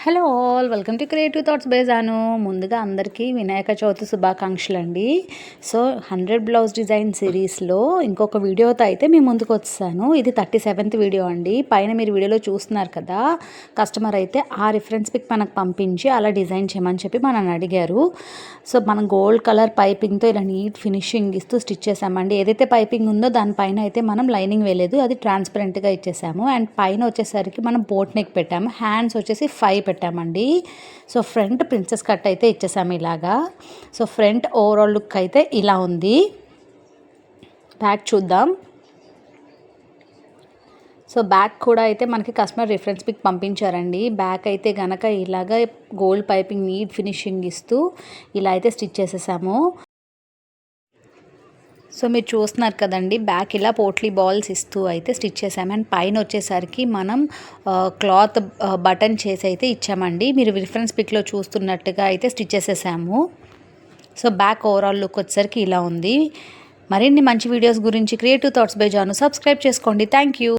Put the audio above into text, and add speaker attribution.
Speaker 1: Hello all, welcome to creative thoughts by Janu. ముందుగా అందరికీ వినాయక చవితి శుభాకాంక్షలు అండి. సో 100 బ్లౌజ్ డిజైన్ సిరీస్లో ఇంకొక వీడియోతో అయితే మేము ముందుకు వచ్చాను. ఇది 37th వీడియో అండి. పైన మీరు వీడియోలో చూస్తున్నారు కదా, కస్టమర్ అయితే ఆ రిఫరెన్స్ పిక్ మనకు పంపించి అలా డిజైన్ చేయమని చెప్పి మనల్ని అడిగారు. సో మనం గోల్డ్ కలర్ పైపింగ్తో ఇలా నీట్ ఫినిషింగ్ ఇస్తూ స్టిచ్ చేసామండి. ఏదైతే పైపింగ్ ఉందో దానిపైన అయితే మనం లైనింగ్ వేయలేదు, అది ట్రాన్స్పరెంట్గా ఇచ్చేసాము. అండ్ పైన వచ్చేసరికి మనం బోట్ నెక్ పెట్టాము, హ్యాండ్స్ వచ్చేసి 5 పెట్టామండి. సో ఫ్రంట్ ప్రిన్సెస్ కట్ అయితే ఇచ్చేసాము ఇలాగా. సో ఫ్రంట్ ఓవరాల్ లుక్ అయితే ఇలా ఉంది. బ్యాక్ చూద్దాం. సో బ్యాక్ కూడా అయితే మనకి కస్టమర్ రిఫరెన్స్ పిక్ పంపించారండి. బ్యాక్ అయితే గనక ఇలాగ గోల్డ్ పైపింగ్ నీట్ ఫినిషింగ్ ఇస్తూ ఇలా అయితే స్టిచ్ చేసేసాము. సో మీరు చూస్తున్నారు కదండి, బ్యాక్ ఇలా పోట్లీ బాల్స్ ఇస్తూ అయితే స్టిచ్ చేసాము. అండ్ పైన వచ్చేసరికి మనం క్లాత్ బటన్ చేసి అయితే ఇచ్చామండి. మీరు రిఫరెన్స్ పిక్లో చూస్తున్నట్టుగా అయితే స్టిచ్ చేసేసాము. సో బ్యాక్ ఓవరాల్ లుక్ వచ్చేసరికి ఇలా ఉంది. మరిన్ని మంచి వీడియోస్ గురించి creative thoughts by Janu subscribe చేసుకోండి. Thank you.